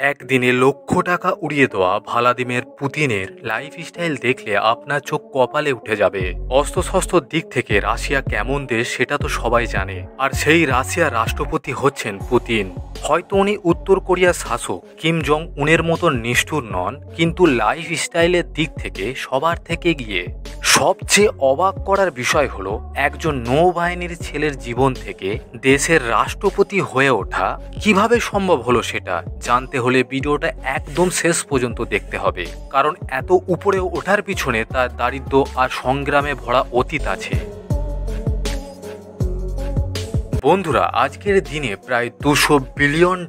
একদিনে লক্ষ টাকা উড়িয়ে দেওয়া ভ্লাদিমির পুতিনের লাইফস্টাইল দেখলে আপনার চোখ কপালে উঠে যাবে। অস্ত্রশস্ত্রর দিক থেকে রাশিয়া কেমন দেশ সেটা তো সবাই জানে, আর সেই রাশিয়ার রাষ্ট্রপতি হচ্ছেন পুতিন। হয়তো উনি উত্তর কোরিয়ার শাসক কিম জং উনের মতো নিষ্ঠুর নন, কিন্তু লাইফস্টাইলের দিক থেকে সবার থেকে গিয়ে সবচেয়ে অবাক করার বিষয় হলো একজন নৌবাহিনীর ছেলের জীবন থেকে দেশের রাষ্ট্রপতি হয়ে ওঠা কিভাবে সম্ভব হলো সেটা জানতে হলে ভিডিওটা একদম শেষ পর্যন্ত দেখতে হবে, কারণ এত উপরে ওঠার পিছনে তার দারিদ্র আর সংগ্রামে ভরা অতীত আছে। বন্ধুরা, আজকের দিনে প্রায় $200 বিলিয়ন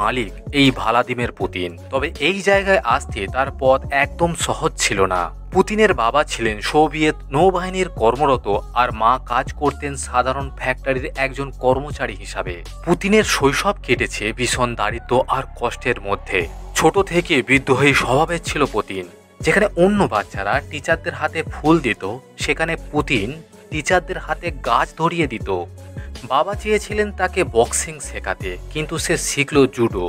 মালিক এই ভ্লাদিমির পুতিন। তবে এই জায়গায় আসতে তার পথ একদম সহজ ছিল না। পুতিনের বাবা ছিলেন সোভিয়েত নৌবাহিনীর কর্মরত, আর মা কাজ করতেন সাধারণ ফ্যাক্টরির একজন কর্মচারী হিসাবে। পুতিনের শৈশব কেটেছে ভীষণ দারিদ্র আর কষ্টের মধ্যে। ছোট থেকে বিদ্রোহী স্বভাবের ছিল পুতিন। যেখানে অন্য বাচ্চারা টিচারদের হাতে ফুল দিত, সেখানে পুতিন টিচারদের হাতে গাছ ধরিয়ে দিত। বাবা চেয়েছিলেন তাকে বক্সিং শেখাতে, কিন্তু সে শিখল জুডো।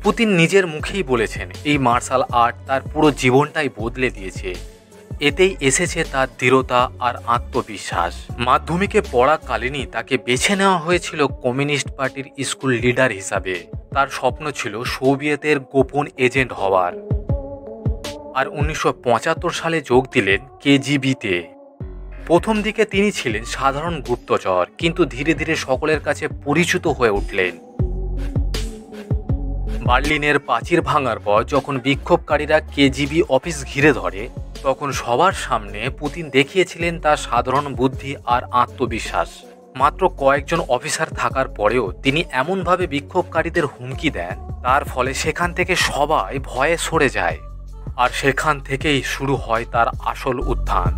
পুতিন নিজের মুখেই বলেছেন এই মার্শাল আর্ট তার পুরো জীবনটাই বদলে দিয়েছে। এতেই এসেছে তার দৃঢ়তা আর আত্মবিশ্বাস। মাধ্যমিকে পড়াকালীনই তাকে বেছে নেওয়া হয়েছিল কমিউনিস্ট পার্টির স্কুল লিডার হিসাবে। তার স্বপ্ন ছিল সোভিয়েতের গোপন এজেন্ট হওয়ার, আর 1975 সালে যোগ দিলেন কেজিবিতে। প্রথম দিকে তিনি ছিলেন সাধারণ গুপ্তচর, কিন্তু ধীরে ধীরে সকলের কাছে পরিচিত হয়ে উঠলেন। বার্লিনের প্রাচীর ভাঙার পর যখন বিক্ষোভকারীরা কেজিবি অফিস ঘিরে ধরে, তখন সবার সামনে পুতিন দেখিয়েছিলেন তার সাধারণ বুদ্ধি আর আত্মবিশ্বাস। মাত্র কয়েকজন অফিসার থাকার পরেও তিনি এমনভাবে বিক্ষোভকারীদের হুমকি দেন, তার ফলে সেখান থেকে সবাই ভয়ে সরে যায়। আর সেখান থেকেই শুরু হয় তার আসল উত্থান।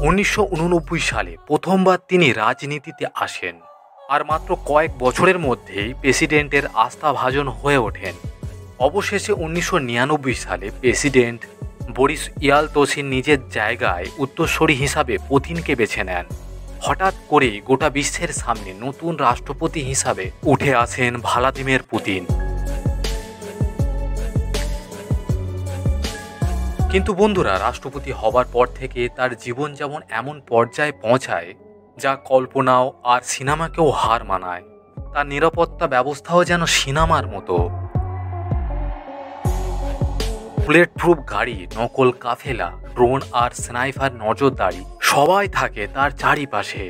1989 সালে প্রথমবার তিনি রাজনীতিতে আসেন, আর মাত্র কয়েক বছরের মধ্যেই প্রেসিডেন্টের আস্থাভাজন হয়ে ওঠেন। অবশেষে 1999 সালে প্রেসিডেন্ট বরিস ইয়ালতসিন নিজের জায়গায় উত্তরসূরি হিসাবে পুতিনকে বেছে নেন। হঠাৎ করেই গোটা বিশ্বের সামনে নতুন রাষ্ট্রপতি হিসাবে উঠে আসেন ভ্লাদিমির পুতিন। কিন্তু বন্ধুরা, রাষ্ট্রপতি হবার পর থেকে তার জীবন যেমন এমন পর্যায়ে পৌঁছায় যা কল্পনাও আর সিনেমাকেও হার মানায়। তার নিরাপত্তা ব্যবস্থাও যেন সিনেমার মতো। বুলেট প্রুফ গাড়ি, নকল কাফেলা, ড্রোন আর স্নাইপার নজরদারি সবাই থাকে তার চারিপাশে।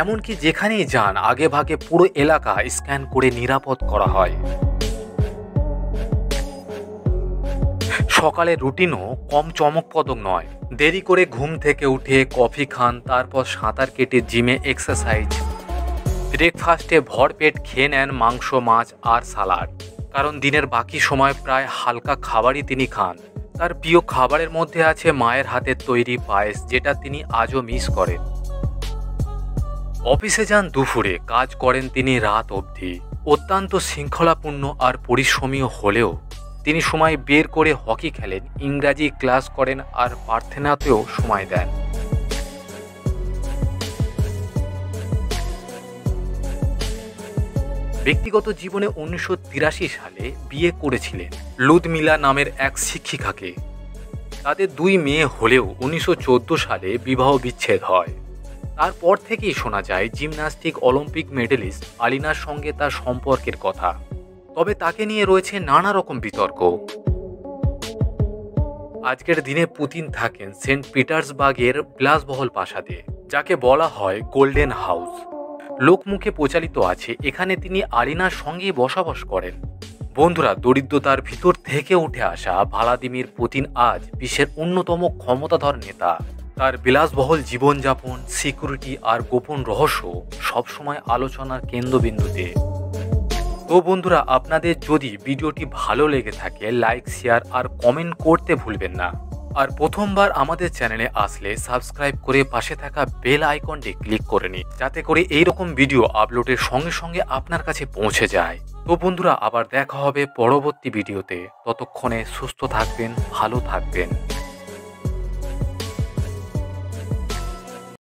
এমনকি যেখানেই যান আগে ভাগে পুরো এলাকা স্ক্যান করে নিরাপদ করা হয়। সকালের রুটিনও কম চমকপ্রদ নয়। দেরি করে ঘুম থেকে উঠে কফি খান, তারপর সাঁতার কেটে জিমে এক্সারসাইজ। ব্রেকফাস্টে ভরপেট খেয়ে নেন মাংস, মাছ আর সালাড, কারণ দিনের বাকি সময় প্রায় হালকা খাবারই তিনি খান। তার প্রিয় খাবারের মধ্যে আছে মায়ের হাতের তৈরি পায়েস, যেটা তিনি আজও মিস করেন। অফিসে যান দুপুরে, কাজ করেন তিনি রাত অবধি। অত্যন্ত শৃঙ্খলাপূর্ণ আর পরিশ্রমী হলেও তিনি সময় বের করে হকি খেলেন, ইংরাজি ক্লাস করেন আর প্রার্থনাতেও সময় দেন। ব্যক্তিগত জীবনে 1983 সালে বিয়ে করেছিলেন লুদমিলা নামের এক শিক্ষিকাকে। তাদের 2 মেয়ে হলেও 1914 সালে বিবাহ বিচ্ছেদ হয়। তারপর থেকেই শোনা যায় জিমন্যাস্টিক অলিম্পিক মেডেলিস্ট আলিনার সঙ্গে তার সম্পর্কের কথা। তবে তাকে নিয়ে রয়েছে নানা রকম বিতর্ক। আজকের দিনে পুতিন থাকেন সেন্ট পিটার্সবার্গের বিলাসবহুল প্রাসাদে, যাকে বলা হয় গোল্ডেন হাউস। লোকমুখে প্রচালিত আছে এখানে তিনি আলিনার সঙ্গেই বসবাস করেন। বন্ধুরা, দরিদ্রতার ভিতর থেকে উঠে আসা ভ্লাদিমির পুতিন আজ বিশ্বের অন্যতম ক্ষমতাধর নেতা। তার বিলাসবহুল জীবনযাপন, সিকিউরিটি আর গোপন রহস্য সবসময় আলোচনার কেন্দ্রবিন্দুতে। তো বন্ধুরা, আপনাদের যদি ভিডিওটি ভালো লেগে থাকে লাইক, শেয়ার আর কমেন্ট করতে ভুলবেন না। আর প্রথমবার আমাদের চ্যানেলে আসলে সাবস্ক্রাইব করে পাশে থাকা বেল আইকনটি ক্লিক করে নিন, যাতে করে এইরকম ভিডিও আপলোডের সঙ্গে সঙ্গে আপনার কাছে পৌঁছে যায়। তো বন্ধুরা, আবার দেখা হবে পরবর্তী ভিডিওতে। ততক্ষণে সুস্থ থাকবেন, ভালো থাকবেন।